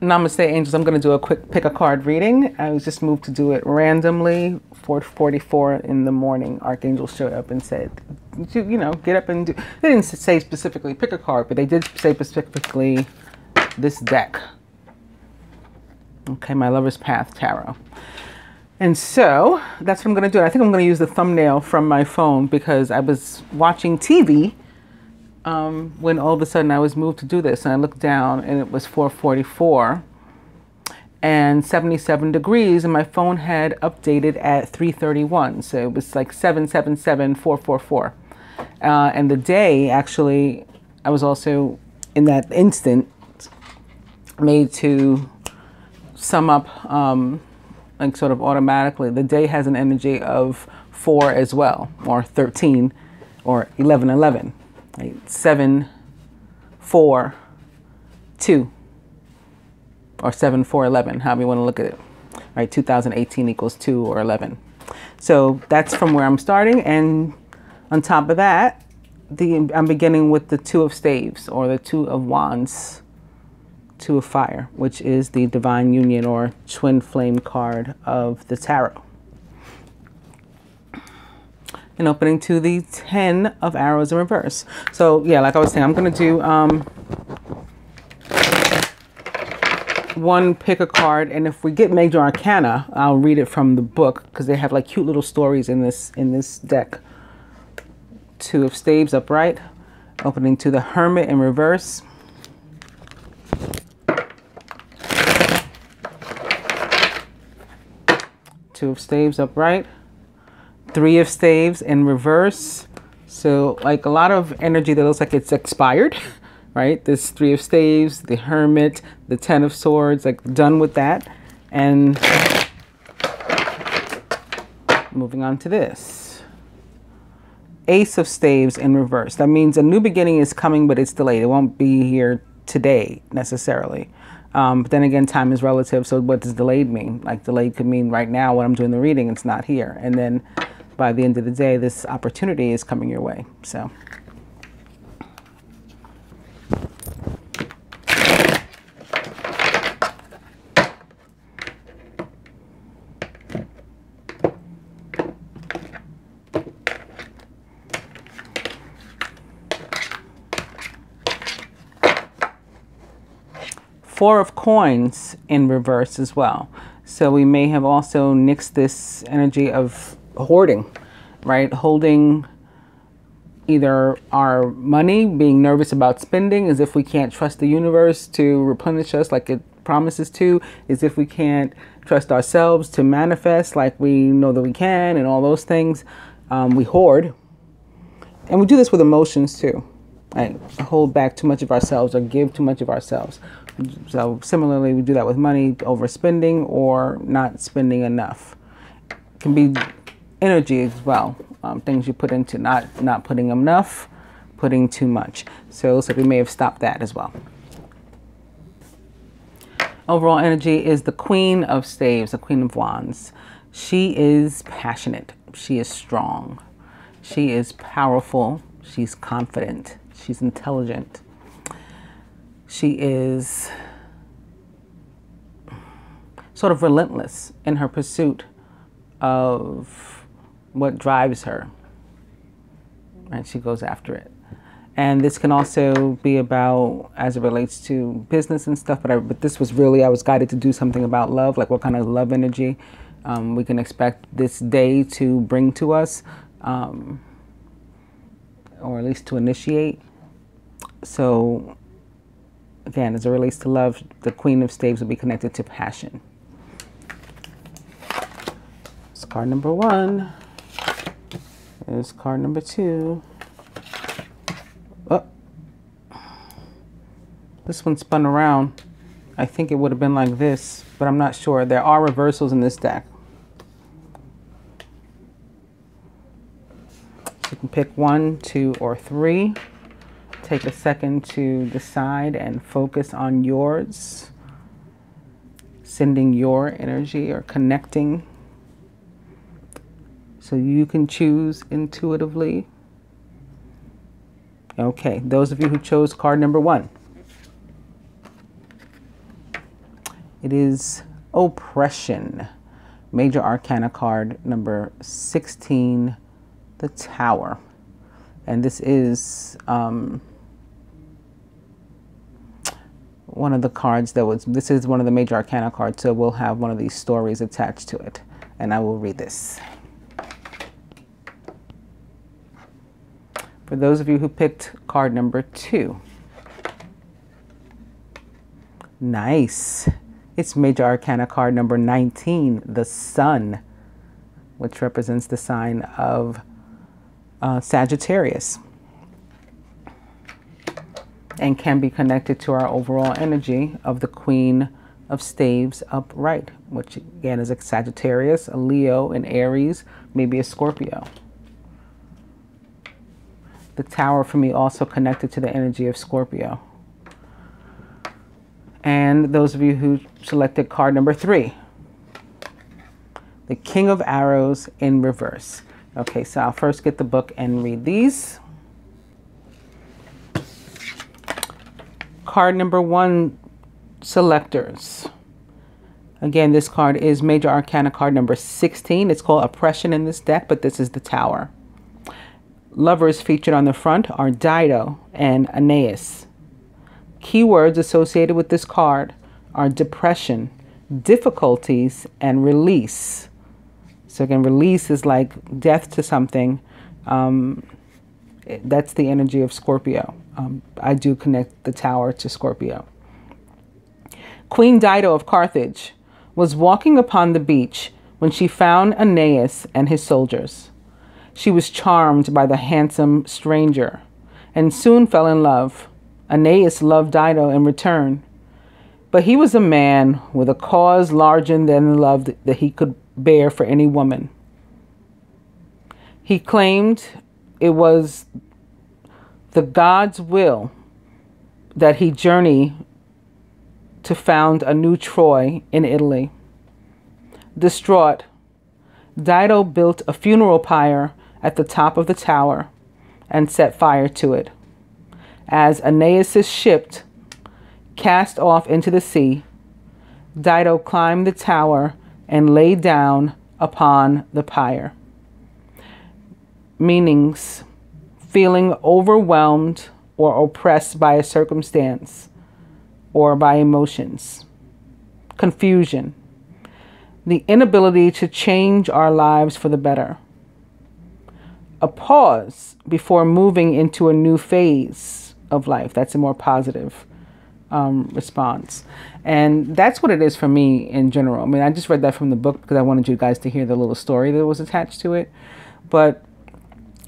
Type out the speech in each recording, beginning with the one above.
Namaste, angels. I'm going to do a quick pick a card reading. I was just moved to do it randomly. 4:44 in the morning, Archangel showed up and said, you know, get up and do. They didn't say specifically pick a card, but they did say specifically this deck. Okay, my Lover's Path Tarot. And so that's what I'm going to do. I think I'm going to use the thumbnail from my phone because I was watching TV when all of a sudden I was moved to do this, and I looked down and it was 4:44 and 77 degrees, and my phone had updated at 3:31, so it was like 777-444. And the day, actually, I was also in that instant made to sum up like sort of automatically. The day has an energy of 4 as well, or 13, or 11:11. Right? 7, 4, 2, or 7, 4, 11, however you want to look at it. Right? 2018 equals 2 or 11. So that's from where I'm starting. And on top of that, I'm beginning with the Two of Staves, or the Two of Wands, Two of Fire, which is the Divine Union or Twin Flame card of the Tarot. And opening to the 10 of Arrows in reverse. So yeah, like I was saying, I'm going to do one pick a card, and if we get Major Arcana, I'll read it from the book because they have like cute little stories in this deck. Two of Staves upright, opening to the Hermit in reverse. Two of Staves upright. Three of Staves in reverse. So like a lot of energy that looks like it's expired, right? This Three of Staves, the Hermit, the 10 of Swords, like done with that. And moving on to this. Ace of Staves in reverse. That means a new beginning is coming, but it's delayed. It won't be here today necessarily. But then again, time is relative. So what does delayed mean? Like delayed could mean right now when I'm doing the reading, it's not here. And then by the end of the day, this opportunity is coming your way. So. Four of Coins in reverse as well. So we may have also nixed this energy of hoarding, right? Holding either our money, being nervous about spending, as if we can't trust the universe to replenish us like it promises to, as if we can't trust ourselves to manifest like we know that we can, and all those things. We hoard. And we do this with emotions too. Right? Hold back too much of ourselves or give too much of ourselves. So similarly, we do that with money, overspending or not spending enough. It can be energy as well. Things you put into not putting enough, putting too much. So it looks like we may have stopped that as well. Overall energy is the Queen of Staves, the Queen of Wands. She is passionate. She is strong. She is powerful. She's confident. She's intelligent. She is sort of relentless in her pursuit of what drives her. And she goes after it. And this can also be about, as it relates to business and stuff, but this was really, I was guided to do something about love, like what kind of love energy we can expect this day to bring to us, or at least to initiate. So again, as it relates to love, the Queen of Staves will be connected to passion. It's card number 1. There's card number 2. Oh, this one spun around. I think it would have been like this, but I'm not sure. There are reversals in this deck. You can pick 1, 2, or 3. Take a second to decide and focus on yours, sending your energy or connecting so you can choose intuitively. Okay, those of you who chose card number 1, It is oppression. Major Arcana card number 16, the Tower. And this is one of the cards this is one of the Major Arcana cards, so we'll have one of these stories attached to it. And I will read this. For those of you who picked card number 2. Nice. It's Major Arcana card number 19, the Sun, which represents the sign of Sagittarius, and can be connected to our overall energy of the Queen of Staves upright, which again is a Sagittarius, a Leo, an Aries, maybe a Scorpio. The Tower for me also connected to the energy of Scorpio. And those of you who selected card number 3, the King of Arrows in reverse. Okay, so I'll first get the book and read these. Card number 1, selectors. Again, this card is Major Arcana card number 16. It's called Oppression in this deck, but this is the Tower. Lovers featured on the front are Dido and Aeneas. Keywords associated with this card are depression, difficulties, and release. So again, release is like death to something. That's the energy of Scorpio. I do connect the Tower to Scorpio. Queen Dido of Carthage was walking upon the beach when she found Aeneas and his soldiers. She was charmed by the handsome stranger and soon fell in love. Aeneas loved Dido in return, but he was a man with a cause larger than the love that he could bear for any woman. He claimed it was the God's will that he journey to found a new Troy in Italy. Distraught, Dido built a funeral pyre at the top of the tower and set fire to it. As Aeneas' ship cast off into the sea, Dido climbed the tower and lay down upon the pyre. Meanings: feeling overwhelmed or oppressed by a circumstance or by emotions. Confusion: the inability to change our lives for the better. A pause before moving into a new phase of life. That's a more positive response. And that's what it is for me in general. I mean, I just read that from the book because I wanted you guys to hear the little story that was attached to it. But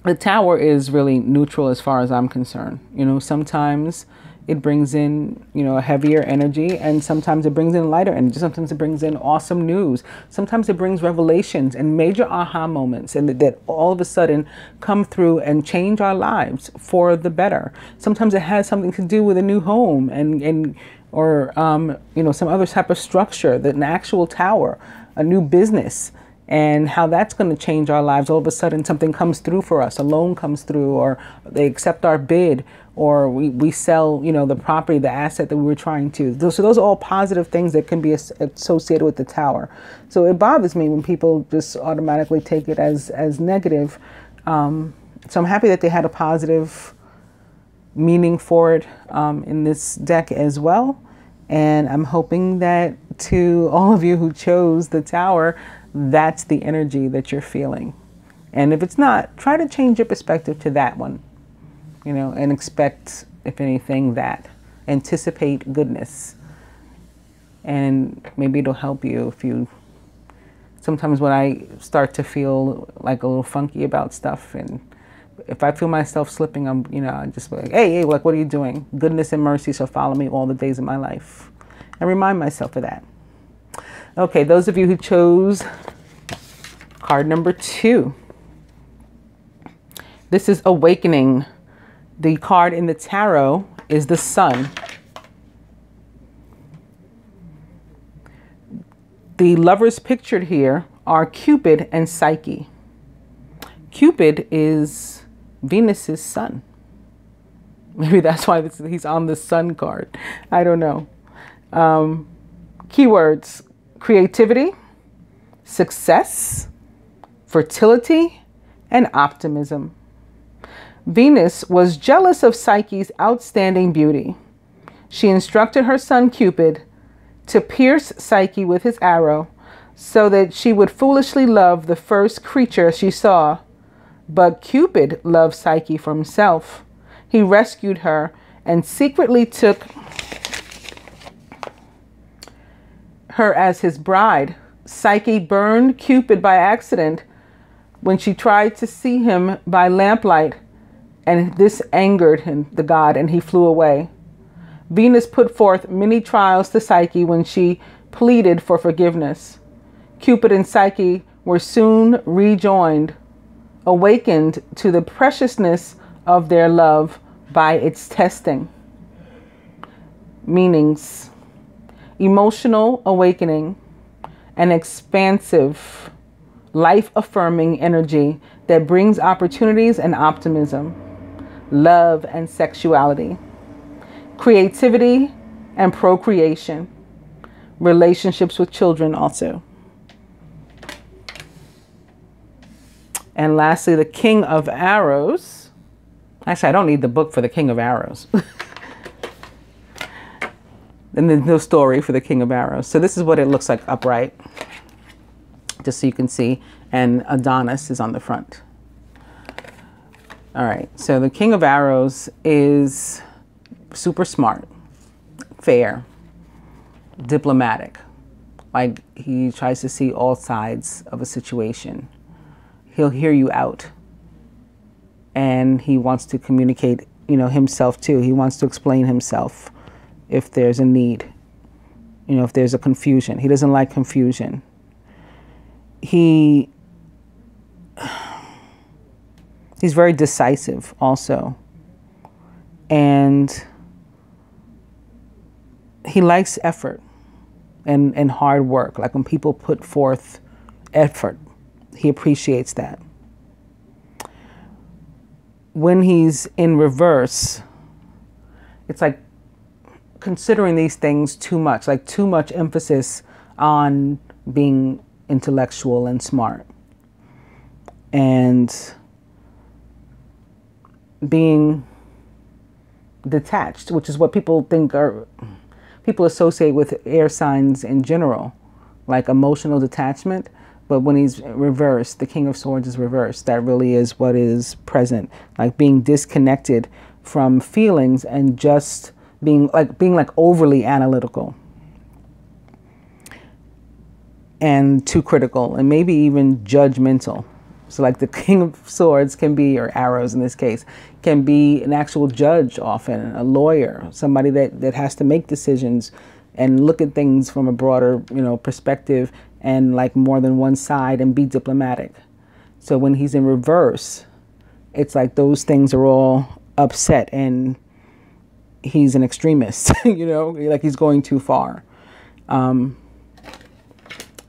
the Tower is really neutral as far as I'm concerned. You know, sometimes it brings in, you know, a heavier energy, and sometimes it brings in lighter energy. Sometimes it brings in awesome news. Sometimes it brings revelations and major aha moments, and that all of a sudden come through and change our lives for the better. Sometimes it has something to do with a new home or you know, some other type of structure, an actual tower, a new business, and how that's going to change our lives. All of a sudden something comes through for us, a loan comes through, or they accept our bid, or we sell, you know, the property, the asset that we were trying to. So those are all positive things that can be associated with the Tower. So it bothers me when people just automatically take it as negative. So I'm happy that they had a positive meaning for it in this deck as well. And I'm hoping that to all of you who chose the Tower, that's the energy that you're feeling. And if it's not, try to change your perspective to that one, you know, and expect, if anything, that. Anticipate goodness. And maybe it'll help you if you, sometimes when I start to feel like a little funky about stuff, and if I feel myself slipping, I'm, you know, I just like, hey, like, what are you doing? Goodness and mercy shall follow me all the days of my life. And remind myself of that. Okay, those of you who chose card number 2. This is Awakening. The card in the tarot is the Sun. The lovers pictured here are Cupid and Psyche. Cupid is Venus's son. Maybe that's why he's on the Sun card. I don't know. Keywords: creativity, success, fertility, and optimism. Venus was jealous of Psyche's outstanding beauty. She instructed her son Cupid to pierce Psyche with his arrow so that she would foolishly love the first creature she saw. But Cupid loved Psyche for himself. He rescued her and secretly took her as his bride. Psyche burned Cupid by accident when she tried to see him by lamplight, and this angered him, the god, and he flew away. Venus put forth many trials to Psyche when she pleaded for forgiveness. Cupid and Psyche were soon rejoined, awakened to the preciousness of their love by its testing. Meanings: emotional awakening, an expansive, life-affirming energy that brings opportunities and optimism, love and sexuality, creativity and procreation, relationships with children also. And lastly, the King of Arrows. Actually, I don't need the book for the King of Arrows. And there's no story for the King of Arrows. So this is what it looks like upright, just so you can see. And Adonis is on the front. All right, so the King of Arrows is super smart, fair, diplomatic. Like, he tries to see all sides of a situation. He'll hear you out. And he wants to communicate, himself too. He wants to explain himself if there's a need, if there's a confusion. He doesn't like confusion. He's very decisive also. And he likes effort and hard work. Like when people put forth effort, he appreciates that. When he's in reverse, it's like considering these things too much, like too much emphasis on being intellectual and smart and being detached, which is what people associate with air signs in general, like emotional detachment. But when he's reversed, the King of Swords is reversed. That really is what is present, like being disconnected from feelings and just being overly analytical and too critical and maybe even judgmental. So like the King of Swords can be, or arrows in this case, can be an actual judge often, a lawyer, somebody that has to make decisions and look at things from a broader, perspective and like more than one side and be diplomatic. So when he's in reverse, it's like those things are all upset and he's an extremist, like he's going too far.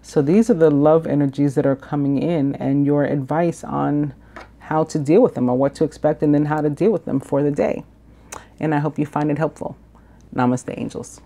So these are the love energies that are coming in and your advice on how to deal with them or what to expect and then how to deal with them for the day. And I hope you find it helpful. Namaste, angels.